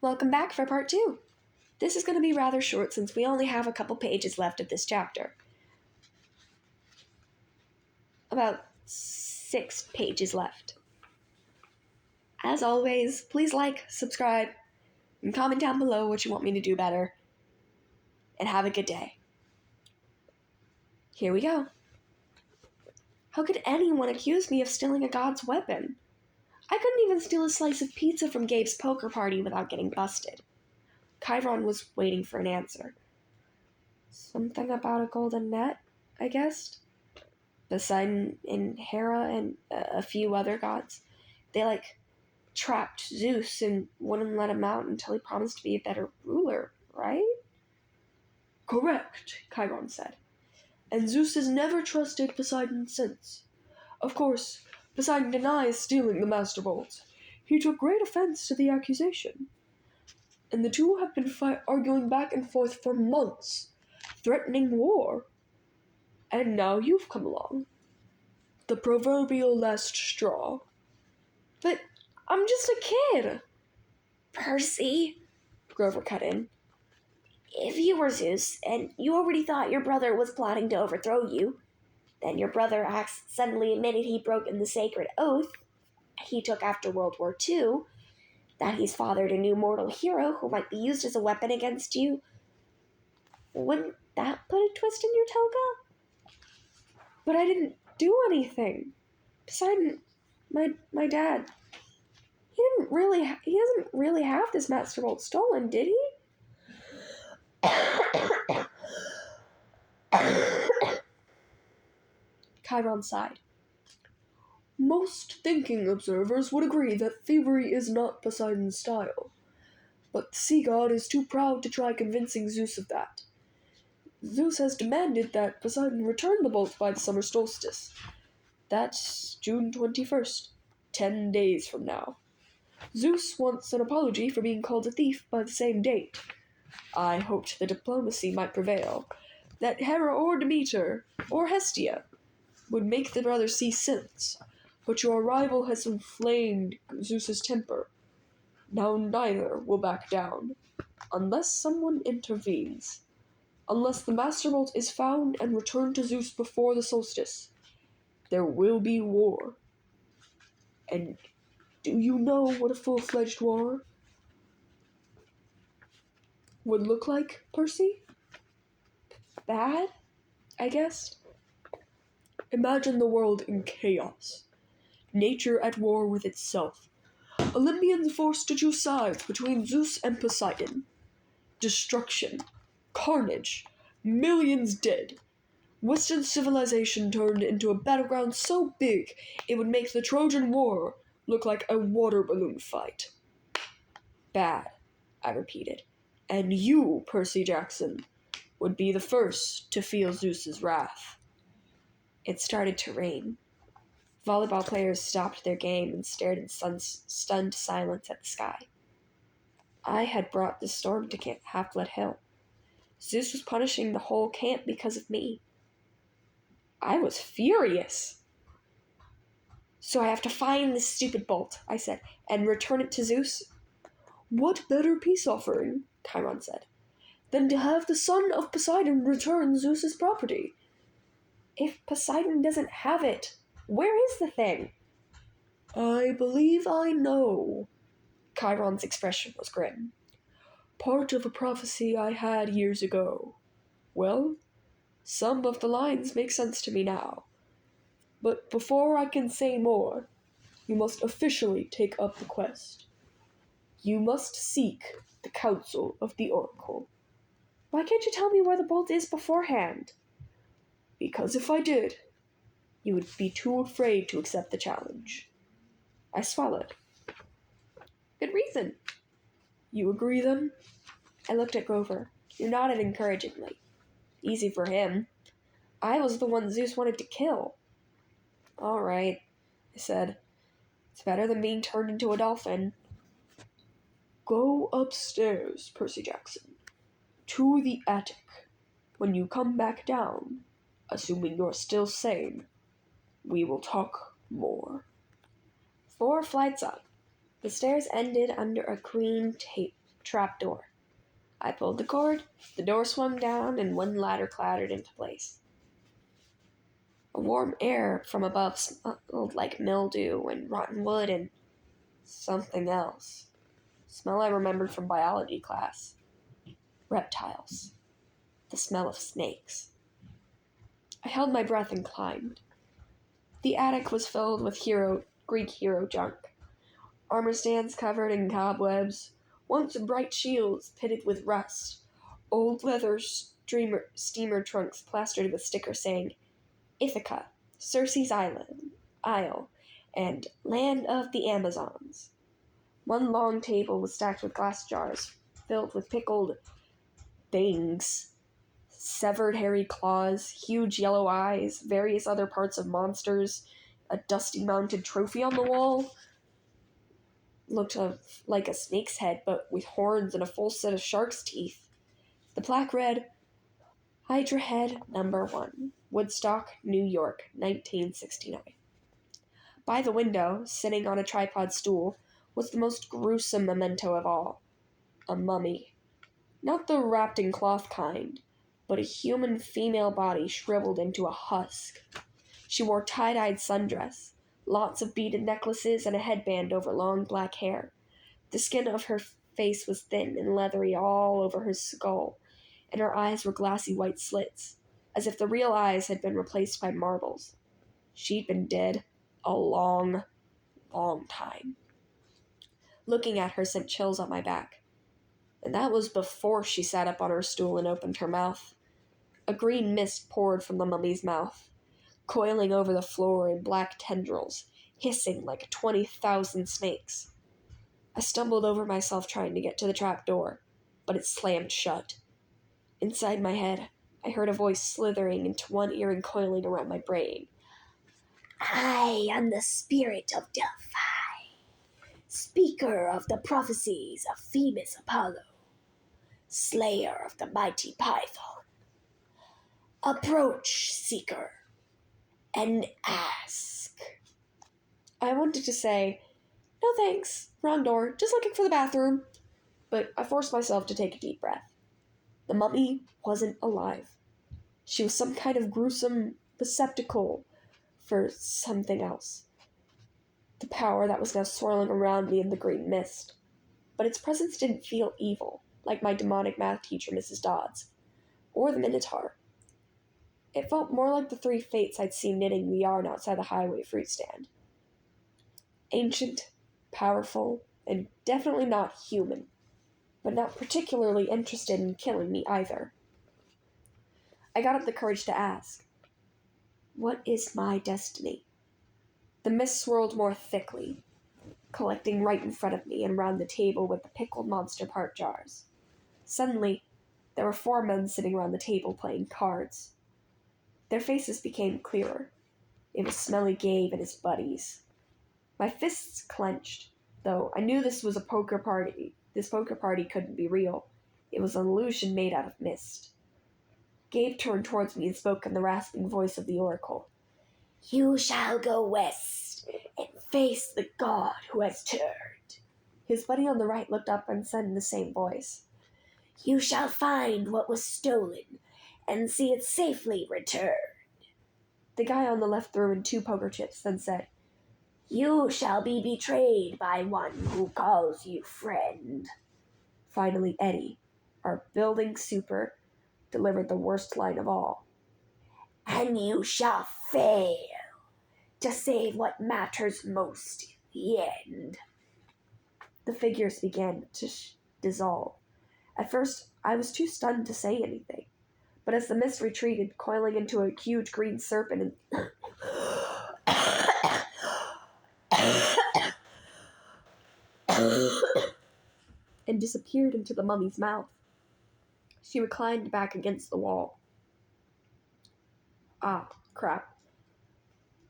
Welcome back for part 2. This is going to be rather short since we only have a couple pages left of this chapter. About 6 pages left. As always, please like, subscribe, and comment down below what you want me to do better. And have a good day. Here we go. How could anyone accuse me of stealing a god's weapon? I couldn't even steal a slice of pizza from Gabe's poker party without getting busted. Chiron was waiting for an answer. Something about a golden net, I guessed. Poseidon and Hera and a few other gods. They, trapped Zeus and wouldn't let him out until he promised to be a better ruler, right? Correct, Chiron said. And Zeus has never trusted Poseidon since. Of course, Poseidon denies stealing the Master Bolt. He took great offense to the accusation. And the two have been arguing back and forth for months, threatening war. And now you've come along. The proverbial last straw. But I'm just a kid. Percy, Grover cut in. If you were Zeus, and you already thought your brother was plotting to overthrow you, then your brother suddenly admitted he'd broken the sacred oath he took after World War II, that he's fathered a new mortal hero who might be used as a weapon against you. Wouldn't that put a twist in your toga? But I didn't do anything. Poseidon, my dad, he doesn't really have this Master Bolt stolen, did he? Chiron sighed. Most thinking observers would agree that thievery is not Poseidon's style, but the sea god is too proud to try convincing Zeus of that. Zeus has demanded that Poseidon return the bolt by the summer solstice. That's June 21st, 10 days from now. Zeus wants an apology for being called a thief by the same date. I hoped the diplomacy might prevail, that Hera or Demeter, or Hestia, would make the brothers see sense. But your arrival has inflamed Zeus's temper. Now neither will back down, unless someone intervenes. Unless the Master Bolt is found and returned to Zeus before the solstice, there will be war. And do you know what a full-fledged war would look like, Percy? Bad, I guess. Imagine the world in chaos. Nature at war with itself. Olympians forced to choose sides between Zeus and Poseidon. Destruction. Carnage. Millions dead. Western civilization turned into a battleground so big it would make the Trojan War look like a water balloon fight. Bad, I repeated. And you, Percy Jackson, would be the first to feel Zeus's wrath. It started to rain. Volleyball players stopped their game and stared in stunned silence at the sky. I had brought the storm to Camp Half-Blood Hill. Zeus was punishing the whole camp because of me. I was furious. So I have to find this stupid bolt, I said, and return it to Zeus? What better peace offering, Chiron said, than to have the son of Poseidon return Zeus's property? If Poseidon doesn't have it, where is the thing? I believe I know. Chiron's expression was grim. Part of a prophecy I had years ago. Well, some of the lines make sense to me now. But before I can say more, you must officially take up the quest. You must seek the counsel of the Oracle. Why can't you tell me where the bolt is beforehand? Because if I did, you would be too afraid to accept the challenge. I swallowed. Good reason. You agree, then? I looked at Grover. He nodded encouragingly. Easy for him. I was the one Zeus wanted to kill. All right, I said. It's better than being turned into a dolphin. Go upstairs, Percy Jackson. To the attic. When you come back down, assuming you're still sane, we will talk more. 4 flights up. The stairs ended under a green trapdoor. I pulled the cord, the door swung down, and one ladder clattered into place. A warm air from above smelled like mildew and rotten wood and something else. Smell I remembered from biology class. Reptiles. The smell of snakes. I held my breath and climbed. The attic was filled with Greek hero junk. Armor stands covered in cobwebs, once bright shields pitted with rust, old leather steamer trunks plastered with stickers saying Ithaca, Circe's Isle, and Land of the Amazons. One long table was stacked with glass jars filled with pickled things, severed hairy claws, huge yellow eyes, various other parts of monsters, a dusty mounted trophy on the wall. Looked like a snake's head, but with horns and a full set of shark's teeth. The plaque read, Hydra Head Number 1, Woodstock, New York, 1969. By the window, sitting on a tripod stool, was the most gruesome memento of all. A mummy. Not the wrapped in cloth kind, but a human female body shriveled into a husk. She wore tie-dyed sundress, lots of beaded necklaces, and a headband over long black hair. The skin of her face was thin and leathery all over her skull, and her eyes were glassy white slits, as if the real eyes had been replaced by marbles. She'd been dead a long, long time. Looking at her sent chills up my back. And that was before she sat up on her stool and opened her mouth. A green mist poured from the mummy's mouth, coiling over the floor in black tendrils, hissing like 20,000 snakes. I stumbled over myself trying to get to the trap door, but it slammed shut. Inside my head, I heard a voice slithering into one ear and coiling around my brain. I am the spirit of Delphi, speaker of the prophecies of Phoebus Apollo, slayer of the mighty Python. Approach, seeker, and ask. I wanted to say, no thanks, wrong door, just looking for the bathroom. But I forced myself to take a deep breath. The mummy wasn't alive. She was some kind of gruesome receptacle for something else. The power that was now swirling around me in the green mist. But its presence didn't feel evil, like my demonic math teacher, Mrs. Dodds, or the Minotaur. It felt more like the three fates I'd seen knitting the yarn outside the highway fruit stand. Ancient, powerful, and definitely not human, but not particularly interested in killing me either. I got up the courage to ask, what is my destiny? The mist swirled more thickly, collecting right in front of me and around the table with the pickled monster part jars. Suddenly, there were 4 men sitting around the table playing cards. Their faces became clearer. It was Smelly Gabe and his buddies. My fists clenched, though I knew this was a poker party. This poker party couldn't be real. It was an illusion made out of mist. Gabe turned towards me and spoke in the rasping voice of the oracle. You shall go west and face the god who has turned. His buddy on the right looked up and said in the same voice, You shall find what was stolen and see it safely returned. The guy on the left threw in 2 poker chips, then said, You shall be betrayed by one who calls you friend. Finally, Eddie, our building super, delivered the worst line of all. And you shall fail to save what matters most in the end. The figures began to dissolve. At first, I was too stunned to say anything, but as the mist retreated, coiling into a huge green serpent and disappeared into the mummy's mouth, she reclined back against the wall. Ah, crap.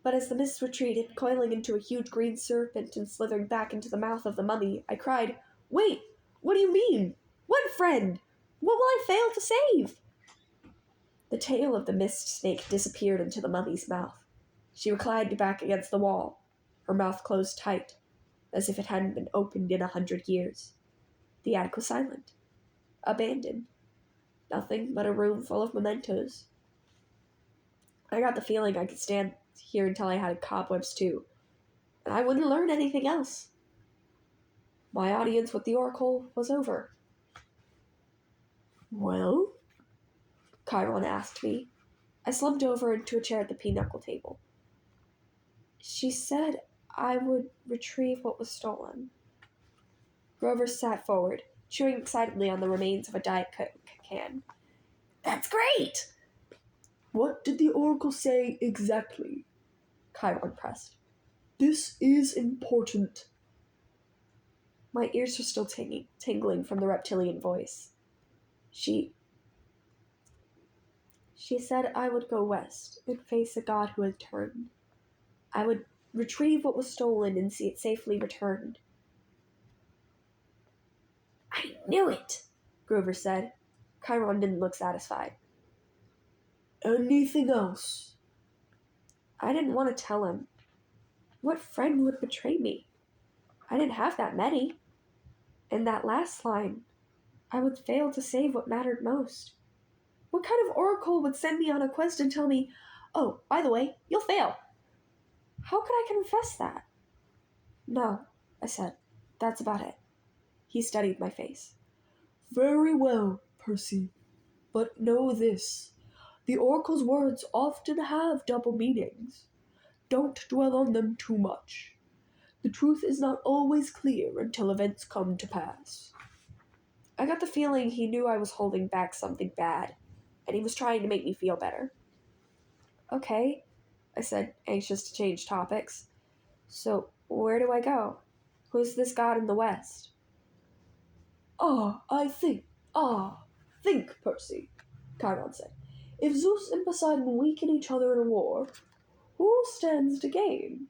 But as the mist retreated, coiling into a huge green serpent and slithering back into the mouth of the mummy, I cried, Wait! What do you mean? What friend? What will I fail to save? The tail of the mist snake disappeared into the mummy's mouth. She reclined back against the wall, her mouth closed tight, as if it hadn't been opened in 100 years. The attic was silent, abandoned, nothing but a room full of mementos. I got the feeling I could stand here until I had cobwebs too, and I wouldn't learn anything else. My audience with the Oracle was over. Well? Chiron asked me. I slumped over into a chair at the pinochle table. She said I would retrieve what was stolen. Grover sat forward, chewing excitedly on the remains of a Diet Coke can. That's great! What did the Oracle say exactly? Chiron pressed. This is important. My ears were still tingling from the reptilian voice. She said I would go west and face a god who had turned. I would retrieve what was stolen and see it safely returned. I knew it, Grover said. Chiron didn't look satisfied. Anything else? I didn't want to tell him. What friend would betray me? I didn't have that many. And that last line, I would fail to save what mattered most. What kind of oracle would send me on a quest and tell me, oh, by the way, you'll fail? How could I confess that? No, I said. That's about it. He studied my face. Very well, Percy. But know this. The Oracle's words often have double meanings. Don't dwell on them too much. The truth is not always clear until events come to pass. I got the feeling he knew I was holding back something bad, and he was trying to make me feel better. Okay, I said, anxious to change topics. So, where do I go? Who's this god in the west? Think, Percy, Chiron said. If Zeus and Poseidon weaken each other in a war, who stands to gain?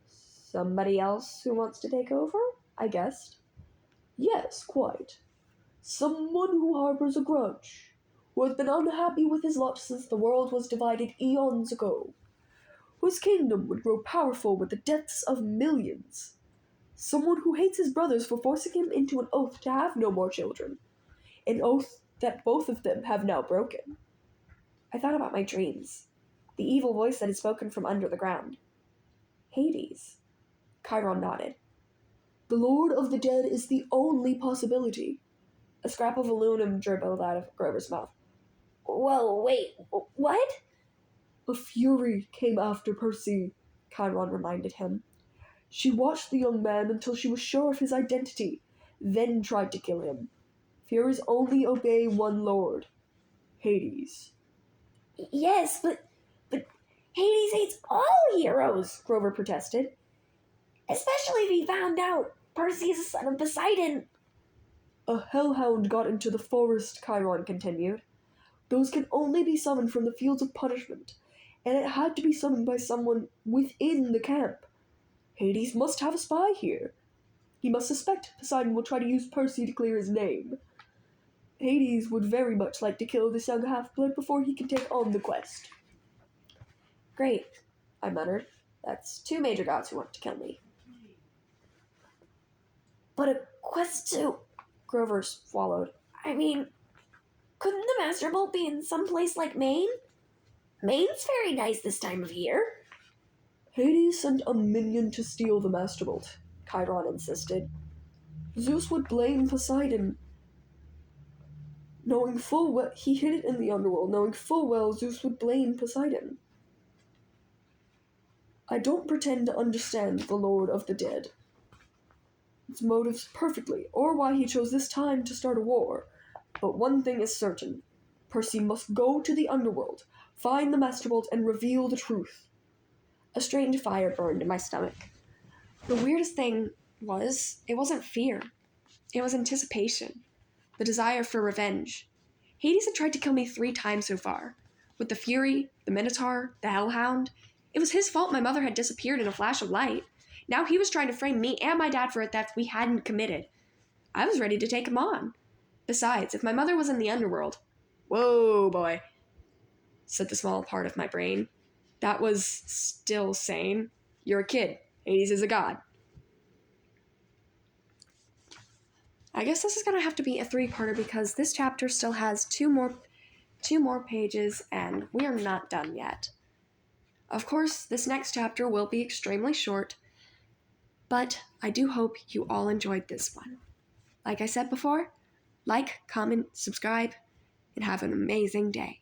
Somebody else who wants to take over, I guessed. Yes, quite. Someone who harbors a grudge, who has been unhappy with his lot since the world was divided eons ago, whose kingdom would grow powerful with the deaths of millions. Someone who hates his brothers for forcing him into an oath to have no more children, an oath that both of them have now broken. I thought about my dreams, the evil voice that had spoken from under the ground. Hades. Chiron nodded. The Lord of the Dead is the only possibility. A scrap of aluminum dribbled out of Grover's mouth. Whoa, wait, what? A Fury came after Percy, Chiron reminded him. She watched the young man until she was sure of his identity, then tried to kill him. Furies only obey one lord, Hades. Yes, but Hades hates all heroes, Grover protested. Especially if he found out Percy is a son of Poseidon. A hellhound got into the forest, Chiron continued. Those can only be summoned from the fields of punishment, and it had to be summoned by someone within the camp. Hades must have a spy here. He must suspect Poseidon will try to use Percy to clear his name. Hades would very much like to kill this young half-blood before he can take on the quest. Great, I muttered. That's two major gods who want to kill me. But a quest to... Grover swallowed. I mean, couldn't the Master Bolt be in some place like Maine? Maine's very nice this time of year. Hades sent a minion to steal the Master Bolt, Chiron insisted. Zeus would blame Poseidon. Knowing full well he hid it in the underworld, knowing full well Zeus would blame Poseidon. I don't pretend to understand the Lord of the Dead, its motives perfectly, or why he chose this time to start a war. But one thing is certain. Percy must go to the underworld, find the Master Bolt, and reveal the truth. A strange fire burned in my stomach. The weirdest thing was, it wasn't fear. It was anticipation. The desire for revenge. Hades had tried to kill me 3 times so far. With the Fury, the Minotaur, the Hellhound. It was his fault my mother had disappeared in a flash of light. Now he was trying to frame me and my dad for a theft we hadn't committed. I was ready to take him on. Besides, if my mother was in the underworld... Whoa, boy, said the small part of my brain. That was still sane. You're a kid. Hades is a god. I guess this is going to have to be a three-parter because this chapter still has two more pages and we are not done yet. Of course, this next chapter will be extremely short, but I do hope you all enjoyed this one. Like I said before, like, comment, subscribe, and have an amazing day.